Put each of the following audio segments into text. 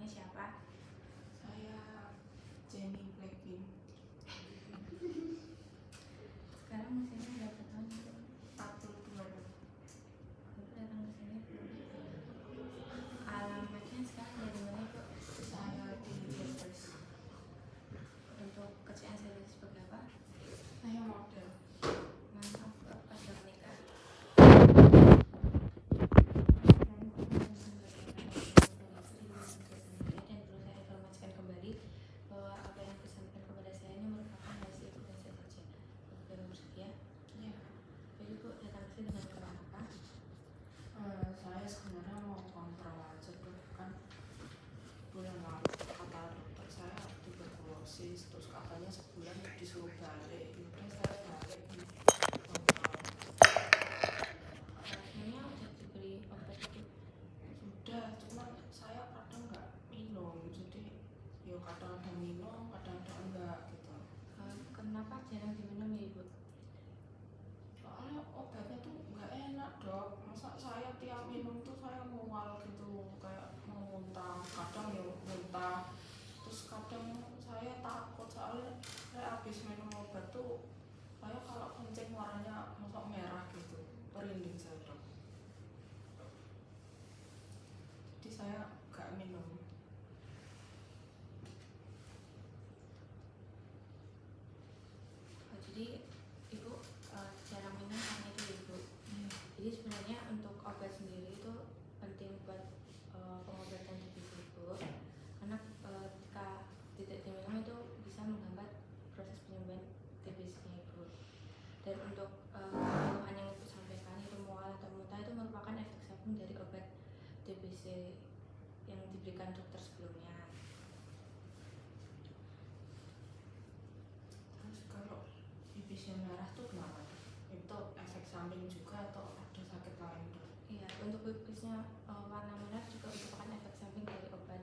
siapa? Saya Jennie Blackpink. Sekarang usianya berapa tahun itu? 42. Aku datang ke sini. Alamatnya sekarang dari mana itu? Saya di Jeffers. Untuk kerjaan saya sebagai apa? Saya model. Mantap, pas udah menikah. Dan perlu saya informasikan kembali bahwa apa yang disampaikan kepada saya ini merupakan hasil tugas saya saja. Bapak bersedia? Iya. Jadi Bu datang ke sini dengan keperluan apa? Saya sebenarnya mau kontrol aja tuh kan bulan lalu kata dokter saya tuberkulosis, terus katanya sebulan disuruh balik. Udah saya balik di kontrol. Sebenarnya udah diberi obat itu. Sudah, cuman saya kadang nggak minum, jadi ya kadang ada minum, kadang enggak gitu. Kenapa jarang diminum ya Ibu? Soalnya obatnya tuh nggak enak dok, masa saya tiap minum tuh saya mual gitu, kayak mau muntah, kadang ya muntah, terus kadang saya takut soalnya saya habis minum obat tuh saya kalau kencing warnanya masuk merah gitu, merinding saya dok. Jadi saya nggak minum. Jadi Ibu jarang minum karena itu ya Ibu. Jadi sebenarnya untuk obat sendiri itu penting buat pengobatan TBC Ibu, karena ketika tidak diminum itu bisa menghambat proses penyembuhan TBC-nya Ibu. Dan untuk keluhan yang Ibu sampaikan itu mual atau muntah itu merupakan efek samping dari obat TBC yang diberikan dokter sebelumnya. Terus kalau bibisnya merah tuh kenapa dok? Itu efek samping juga atau ada sakit lain dok? Iya, untuk bibisnya warna merah juga merupakan efek samping dari obat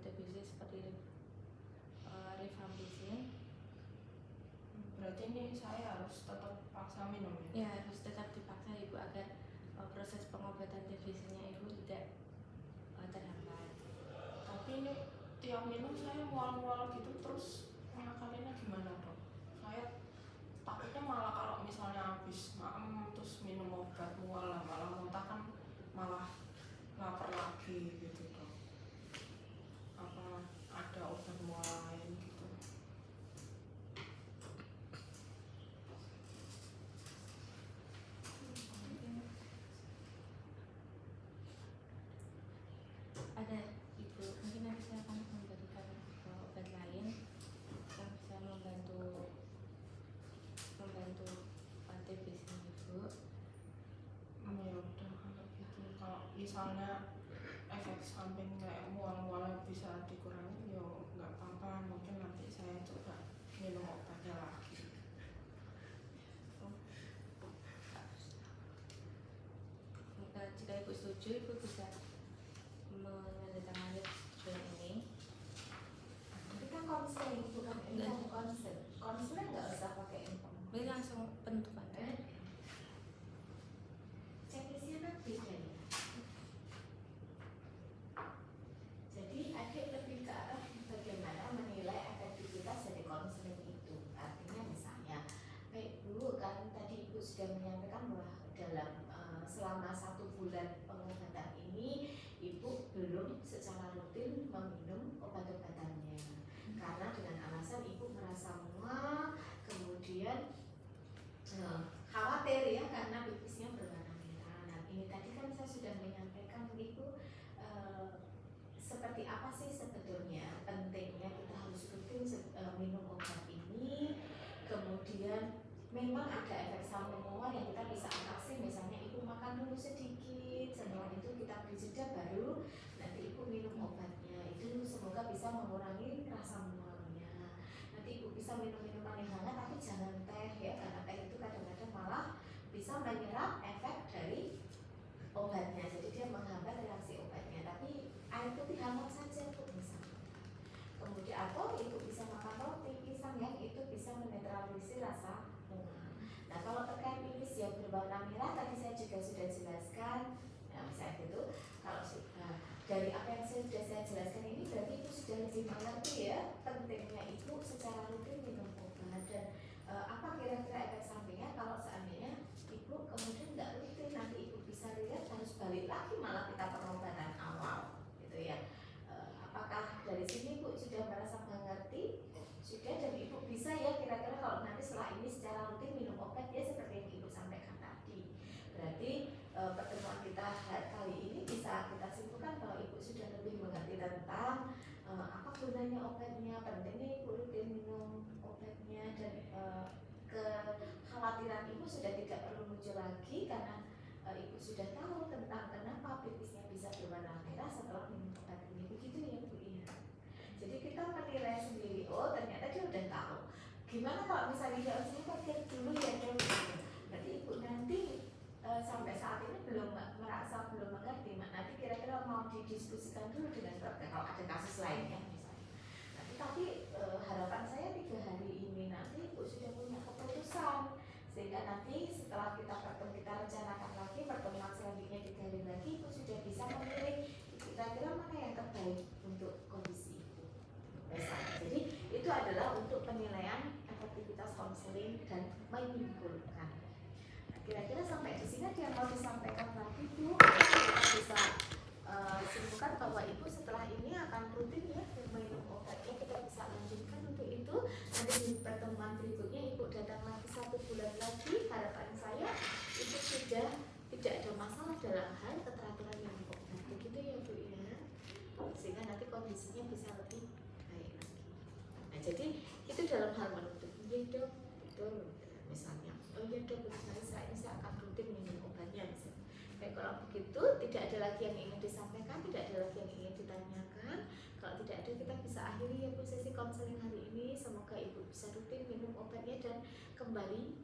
TBC seperti rifampicin. Berarti ini saya harus tetap paksa minum ya? Ya, harus tetap dipaksa Ibu agar proses pengobatan TBC-nya Ibu tidak terhambat. Tapi ini tiap minum saya mual-mual gitu, terus ngakalinnya gimana dok? Saya takutnya malah kalau misalnya habis maem terus minum obat mual malah muntah kan malah lapar lagi gitu dok. Apa ada obat mual lain gitu? Ada Ibu, mungkin nanti saya akan memberikan obat lain yang bisa membantu TBC Ibu. Ya udah kalau gitu, kalau misalnya efek samping kayak mual-mual bisa dikurangi ya nggak apa-apa, mungkin nanti saya coba minum obatnya lagi. Jika Ibu setuju, Ibu bisa menandatangani persetujuan ini. Tapi kan konseling bukan info konsen. Konselnya nggak usah pakai info. Ini langsung penutupan. Checklistnya kan beda ya. Jadi adik lebih ke arah bagaimana menilai efektivitas dari konseling itu. Artinya misalnya, baik Bu, kan tadi Ibu sudah menyampaikan bahwa dalam selama 1 bulan pengobatan ini Ibu belum secara rutin meminum obat-obatannya karena dengan alasan Ibu merasa mual, kemudian khawatir ya karena pipisnya berwarna merah. Nah ini tadi kan saya sudah menyampaikan Ibu seperti apa sih sebetulnya pentingnya kita harus rutin minum obat ini. Kemudian memang ada efek samping mual yang kita bisa atasi, misalnya Ibu makan dulu sedikit, setelah itu kita beri jeda baru nanti Ibu minum obatnya, itu semoga bisa mengurangi rasa mualnya. Nanti Ibu bisa minum minuman yang hangat tapi jangan teh ya, karena teh itu kadang-kadang malah bisa menyerap efek dari obatnya, jadi dia menghambat reaksi obatnya. Tapi air putih hangat saja Bu misalnya. Kemudian atau Ibu bisa makan roti pisang yang itu bisa menetralisir rasa mual. Nah kalau terkait pipis yang berwarna merah tadi saya juga sudah jelaskan. Nah misalnya itu kalau dari apa yang saya sudah saya jelaskan ini berarti ibu sudah lebih mengerti ya pentingnya ibu secara rutin minum obat dan apa kira-kira efek sampingnya kalau seandainya ibu kemudian nggak rutin, nanti ibu bisa lihat harus balik lagi malah kita pengobatan awal gitu ya. Apakah dari sini ibu sudah merasa mengerti? Sudah, dan ibu bisa ya kira-kira kalau nanti setelah ini secara rutin minum obat ya seperti yang ibu sampaikan tadi. Berarti pertemuan kita kali ini bisa kita simpulkan kalau ibu sudah lebih mengerti tentang apa gunanya obatnya, pentingnya ibu rutin minum obatnya, dan kekhawatiran ibu sudah tidak perlu muncul lagi karena ibu sudah tahu tentang kenapa pipisnya bisa berwarna merah setelah minum obat ini. Begitu ya Bu ya. Jadi kita menilai sendiri, oh ternyata dia udah tahu. Gimana kalau misalnya dia harus pakai dulu ya dok? Berarti ibu nanti sampai saat ini belum merasa belum mengerti, nanti kira-kira mau didiskusikan dulu dengan dokter kalau ada kasus lainnya misalnya. Nanti tapi harapan saya 3 hari ini nanti ibu sudah punya keputusan, sehingga nanti setelah kita rencanakan lagi pertemuan selanjutnya 3 hari lagi, ibu sudah bisa memilih kira-kira mana yang terbaik untuk kondisi ibu. Jadi itu adalah untuk penilaian efektivitas konseling dan menyimpulkan. Kira-kira sampai di sini ada yang mau disampaikan lagi Bu? Kita bisa simpulkan bahwa ibu setelah ini akan rutin ya minum obatnya, kita bisa lanjutkan untuk itu. Nanti di pertemuan berikutnya ibu datang lagi 1 bulan lagi, harapan saya ibu sudah tidak ada masalah dalam hal keteraturan minum obat. Begitu ya Bu ya, sehingga nanti kondisinya bisa lebih baik lagi. Nah jadi itu dalam hal menutup. Iya dok, betul. Misalnya, oh iya dok, saya akan rutin minum obatnya misalnya. Baik, kalau begitu tidak ada lagi yang ingin disampaikan, tidak ada lagi yang ingin ditanyakan. Kalau tidak ada, kita bisa akhiri ya Bu sesi konseling hari ini. Semoga ibu bisa rutin minum obatnya dan kembali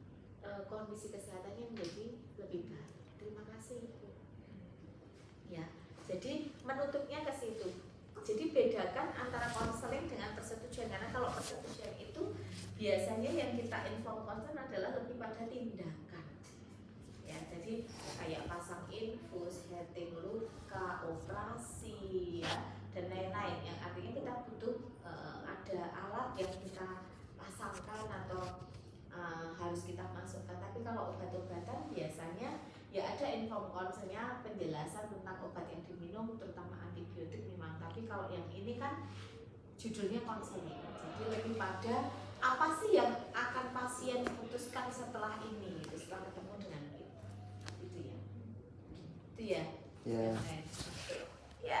kondisi kesehatannya menjadi lebih baik. Terima kasih Ibu. Ya, jadi menutupnya ke situ. Jadi bedakan antara konseling dengan persetujuan, karena kalau persetujuan itu biasanya yang kita inform konsen adalah lebih pada tindakan. Ya, jadi kayak pasang infus, heating luka, operasi, ya, dan lain-lain. Yang artinya kita butuh ada alat yang kita pasangkan atau harus kita masukkan. Tapi kalau obat-obatan biasanya ya ada inform konsennya, penjelasan tentang obat yang diminum, terutama antibiotik memang. Tapi kalau yang ini kan judulnya konseling, jadi lebih pada apa sih yang akan pasien putuskan setelah ini, gitu, setelah ketemu dengan itu ya, itu ya. Ya. Ya.